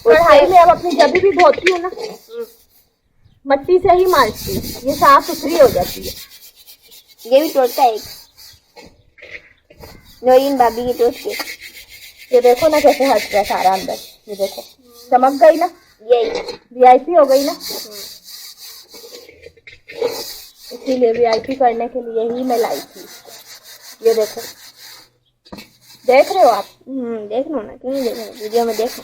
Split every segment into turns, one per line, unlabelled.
कढ़ाई में अब अपनी जब भी धोती हूँ ना मट्टी से ही मांजती हूँ, ये साफ सुथरी हो जाती है।
ये भी टोटका है नौरीन भाभी की टोट के।
ये देखो ना कैसे हट रहा है सारा अंदर, ये देखो चमक गई ना,
यही
वीआईपी हो गई ना। इसीलिए वीआईपी करने के लिए ही मैं लाई थी। ये देखो, देख रहे हो आप?
देख लो ना, क्यों नहीं देख रहे, वीडियो में देखो।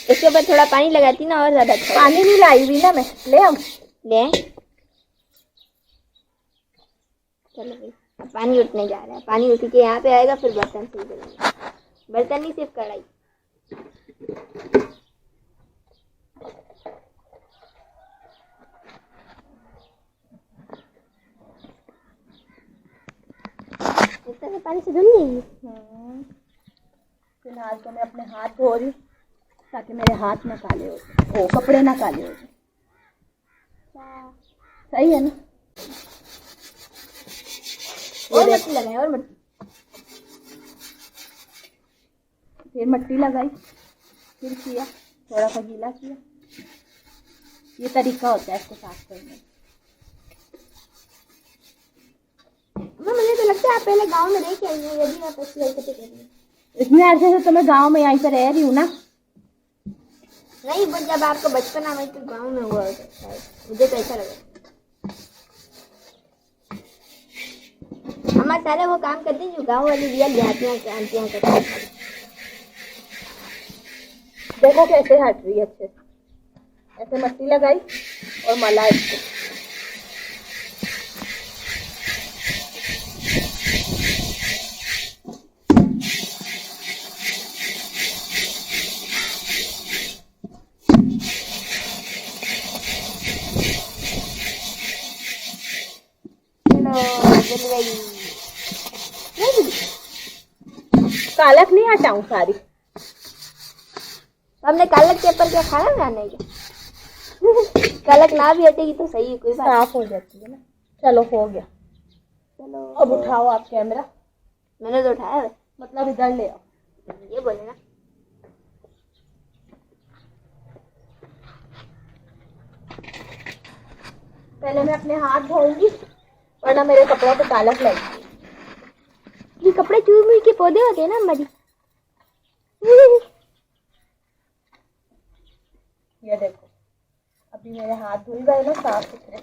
इसके ऊपर थोड़ा पानी लगाती ना और ज्यादा अच्छा।
पानी नहीं लाई हुई ना मैं, ले हम
ले। चलो भाई, अब पानी उठने जा रहा है। पानी उठ के यहाँ पे आएगा, फिर बर्तन से धुलेंगे। बर्तन नहीं, सिर्फ कढ़ाई। इतना पानी से धुल जाएगी।
फिलहाल तो मैं अपने हाथ धो रही ताकि मेरे हाथ ना काले हो जाए, ओ कपड़े ना काले हो जाए। सही है ना?
और मट्टी लगाए, और मट्टी,
फिर मट्टी लगाई, फिर किया, थोड़ा सा गीला किया। ये तरीका होता है इसको साफ करने का।
मुझे तो लगता है आप पहले गांव में रह के आई हैं, यदि आप ऐसी हरकतें कर रही हैं।
इतने अर्से से तो मैं गाँव में यहीं पर रह रही हूँ ना।
नहीं, बट जब आपका बचपन आ तो गांव में हुआ होता है, मुझे तो ऐसा लगा। हमारे सारे वो काम करते हैं जो गांव वाली रियल देहातियां आंटियां करती हैं।
देखो कैसे हट रही है अच्छे से, ऐसे मट्टी लगाई और मला इसको।
जल गई।
कालक नहीं हटाऊं सारी?
तो हमने कालक के ऊपर क्या खाना बनाना है क्या? कालक ना भी हटेगी तो सही है, कोई बात
साफ हो जाती है ना। चलो हो गया।
चलो
अब उठाओ आप कैमरा।
मैंने तो उठाया है।
मतलब इधर ले आओ।
ये बोले ना।
पहले मैं अपने हाथ धोऊंगी वरना मेरे कपड़ों पे कालक लगेगी।
ये कपड़े चूर मुड़ के पौधे होते हैं ना हमारी।
ये देखो अभी मेरे हाथ धुल गए ना साफ सुथरे।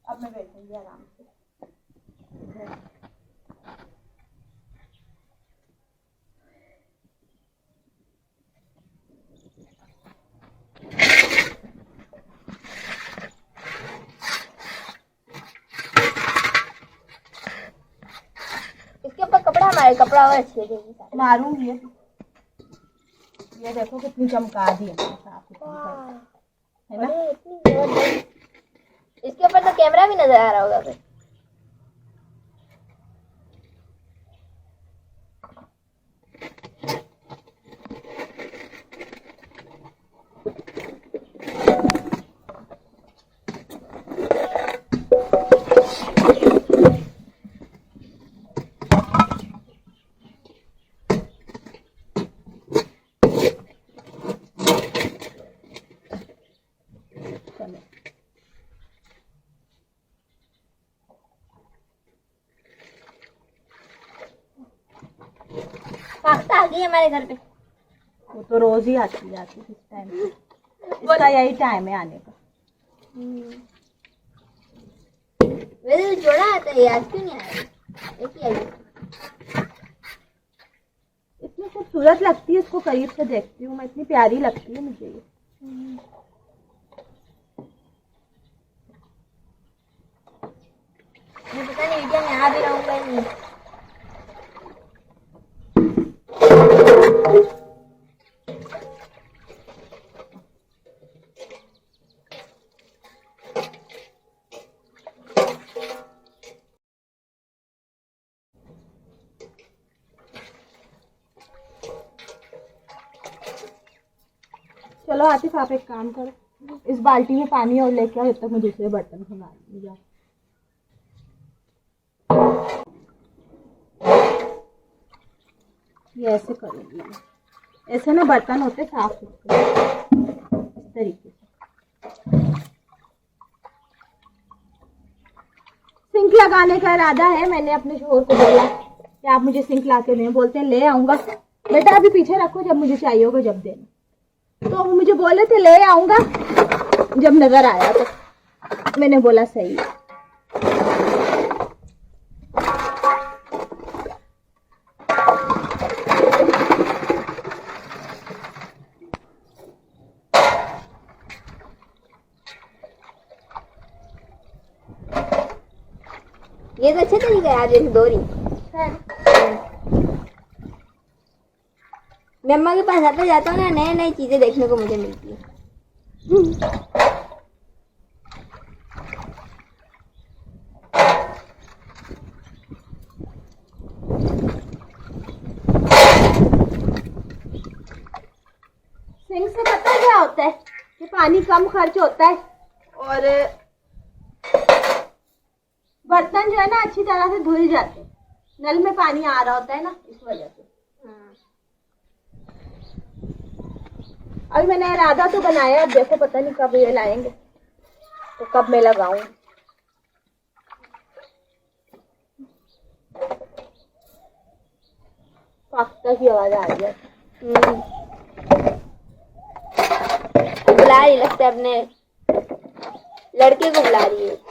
अब मैं बैठूंगी आराम से।
इसके ऊपर कपड़ा हमारे कपड़ा और अच्छे देगी।
मारूंगी ये देखो कितनी चमका दी है साफ सुथरी, है ना?
इसके ऊपर तो कैमरा भी नजर आ रहा होगा फिर। पास्ता आ गई हमारे घर पे।
वो तो रोज ही आती जाती किस टाइम पे, इसका यही टाइम है आने का।
वैसे तो जोड़ा आता है, आज क्यों नहीं आया? एक ही आई।
इतनी खूबसूरत लगती है, इसको करीब से देखती हूँ मैं, इतनी प्यारी लगती है मुझे ये।
मुझे पता नहीं वीडियो में आ भी रहूंगा नहीं।
चलो आतिफ आप एक काम करो, इस बाल्टी में पानी और लेके आओ, जब तक मैं दूसरे बर्तन खंगा लूंगी। ये ऐसे करूंगी, ऐसे ना बर्तन होते साफ सुथरे इस तरीके से। सिंक लगाने का इरादा है, मैंने अपने शोहर को बोला कि आप मुझे सिंक ला के दें, बोलते हैं ले आऊंगा। बेटा अभी पीछे रखो, जब मुझे चाहिए होगा जब देना। तो वो मुझे बोले थे ले आऊंगा, जब नजर आया तो मैंने बोला सही है।
ये तो अच्छे तरीके है, जैसे दो रही मैं अम्मा के पास आता जाता हूँ ना, नई नई चीजें देखने को मुझे मिलती है।
सिंक से पता है क्या होता है कि पानी कम खर्च होता है और बर्तन जो है ना अच्छी तरह से धुल जाते हैं। नल में पानी आ रहा होता है ना, इस वजह से। अभी मैंने इरादा तो बनाया, अब देखो पता नहीं कब ये लाएंगे तो कब मैं लगाऊं। पास्ता की आवाज आ रही है।
बुला रही लगता है, अपने लड़के को बुला रही है।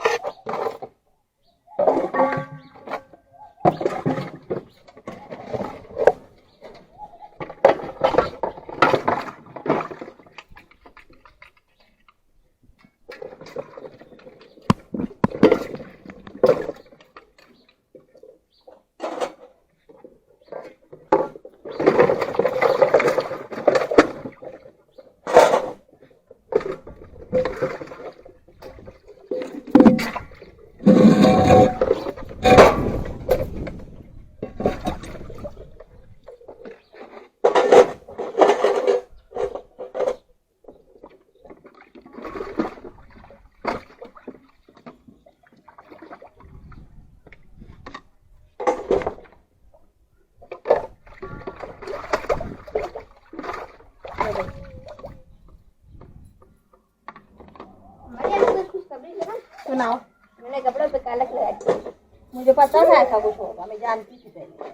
सुनाओ।
मैंने कपड़ों पे कालक लगा दी।
मुझे पता था ऐसा कुछ होगा, मैं जानती थी पहले।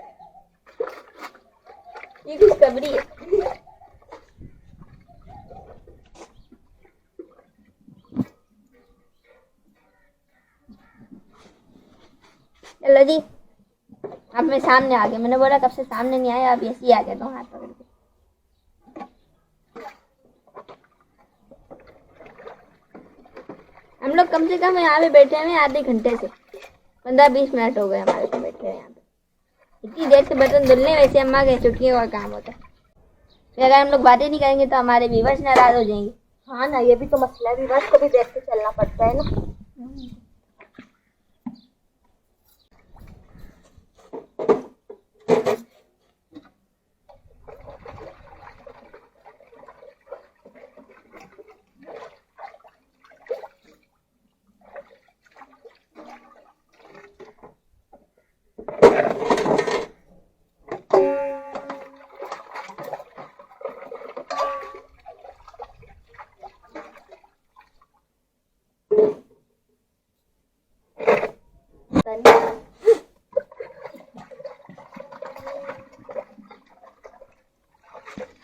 ये खुशखबरी है। चलो जी, अब मैं सामने आ गया। मैंने बोला कब से सामने नहीं आया, अब ऐसे ही आ गया तो हाथ पकड़ के। हम लोग कम से कम यहाँ पे बैठे हुए आधे घंटे से 15-20 मिनट हो गए हमारे को बैठे हुए यहाँ पे। इतनी देर से बर्तन धुलने, वैसे अम्मा के छुट्टियों का काम होता है। फिर अगर हम लोग बातें नहीं करेंगे तो हमारे व्यूअर्स नाराज हो जाएंगे।
हाँ ना, ये भी तो मसला है, व्यूअर्स को भी देख के चलना पड़ता है ना।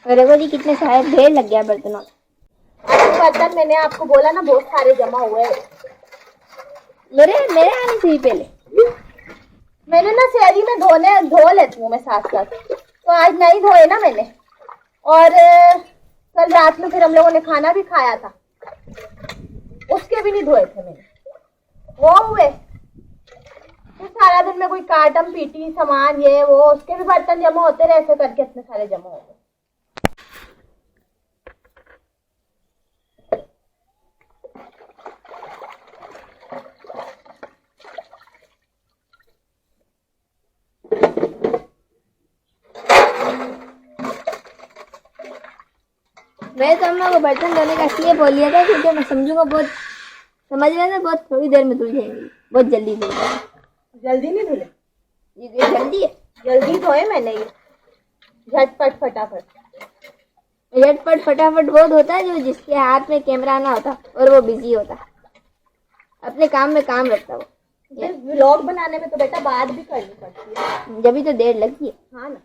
और देखो जी कितने सारे ढेर लग गया बर्तनों।
बर्तन मैंने आपको बोला ना बहुत सारे जमा हुए हैं।
मेरे आने से ही पहले
मैंने ना शहरी में धो लेती हूँ मैं साथ साथ, तो आज नहीं धोए ना मैंने। और कल रात में फिर हम लोगों ने खाना भी खाया था, उसके भी नहीं धोए थे मैंने, वो हुए। फिर सारा दिन में कोई काटम पीटी सामान ये वो, उसके भी बर्तन जमा होते रहे, ऐसे करके इतने सारे जमा हो गए।
मैं तो अम्मा को बर्तन धोने का इसलिए बोल लिया था क्योंकि मैं समझूंगा बहुत, समझ रहे ना, बहुत थोड़ी देर में धुल जाएंगी, बहुत जल्दी धुल जाएंगी।
जल्दी नहीं धुले?
ये जल्दी है,
जल्दी धोए मैंने ये, झटपट फटाफट।
झटपट फटाफट बहुत होता है जो जिसके हाथ में कैमरा ना होता और वो बिजी होता, अपने काम में काम रखता वो।
फिर व्लॉग बनाने में तो बेटा बात भी करनी पड़ती है,
जब भी तो देर लगती है।
हाँ ना।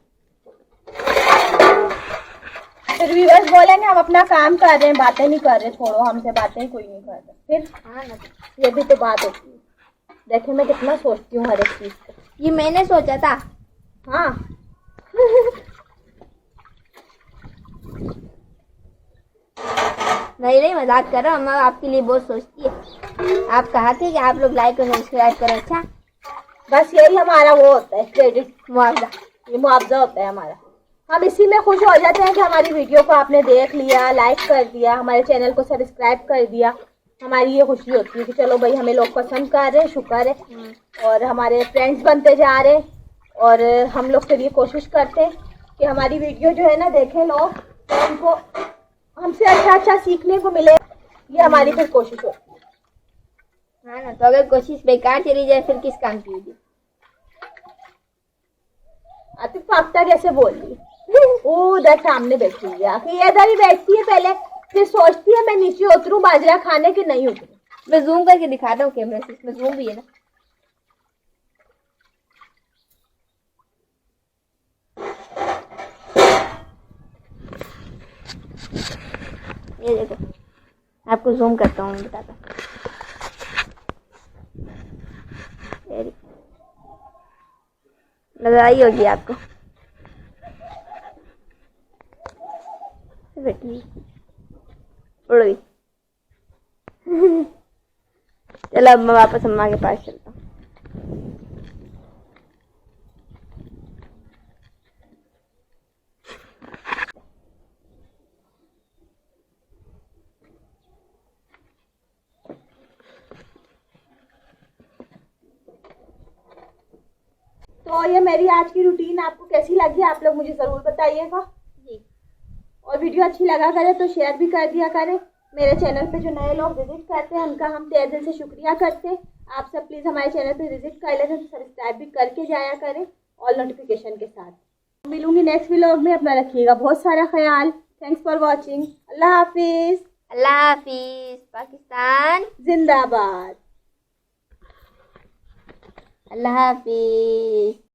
फिर व्यूअर्स बोलेंगे हम अपना काम कर रहे हैं, बातें नहीं कर रहे, छोड़ो हमसे बातें ही कोई नहीं कर रहा। फिर
हाँ ना,
ये भी तो बात होती है। देखिए मैं कितना सोचती हूँ हर एक चीज को।
ये मैंने सोचा था।
हाँ
नहीं मजाक कर रहा हूँ, अम्मा आपके लिए बहुत सोचती है। आप कहा थे कि आप लोग लाइक और सब्सक्राइब करें। अच्छा,
बस यही हमारा वो होता है, क्रेडिट,
मुआवजा।
ये मुआवजा होता है हमारा। हम इसी में खुश हो जाते हैं कि हमारी वीडियो को आपने देख लिया, लाइक कर दिया, हमारे चैनल को सब्सक्राइब कर दिया। हमारी ये खुशी होती है कि चलो भाई हमें लोग पसंद कर रहे हैं, शुक्र है, और हमारे फ्रेंड्स बनते जा रहे हैं। और हम लोग फिर ये कोशिश करते हैं कि हमारी वीडियो जो है ना देखें लोग, तो उनको हमसे अच्छा सीखने को मिले, ये हमारी फिर कोशिश होती है।
हाँ ना, तो अगर कोशिश बेकार चली जाए फिर किस काम की होगी।
आतिफ फाख्ता कैसे बोल रही वो उधर सामने बैठी हुई है, कि ये इधर ही बैठती है, पहले फिर सोचती है मैं नीचे उतरूं बाजरा खाने की, नहीं उतरूं।
मैं जूम करके दिखाता हूँ कैमरे से, इसमें जूम भी है ना। ये देखो, आपको जूम करता हूँ, बताता हूँ। नजर आई होगी आपको, बैठी उड़ गई। चलो अब मैं वापस अम्मा के पास चलता हूँ।
तो ये मेरी आज की रूटीन आपको कैसी लगी, आप लोग मुझे जरूर बताइएगा जी। और वीडियो अच्छी लगा करे तो शेयर भी कर दिया करें। मेरे चैनल पे जो नए लोग विजिट करते हैं उनका हम तहे दिल से शुक्रिया करते हैं। आप सब प्लीज़ हमारे चैनल पे विजिट कर लेते हैं, तो सब्सक्राइब भी करके जाया करें ऑल नोटिफिकेशन के साथ। मिलूंगी नेक्स्ट व्लॉग में, अपना रखिएगा बहुत सारा ख्याल। Thanks for watching. अल्लाह हाफिज़।
अल्लाह हाफिज। पाकिस्तान
जिंदाबाद।
अल्लाह हाफिज।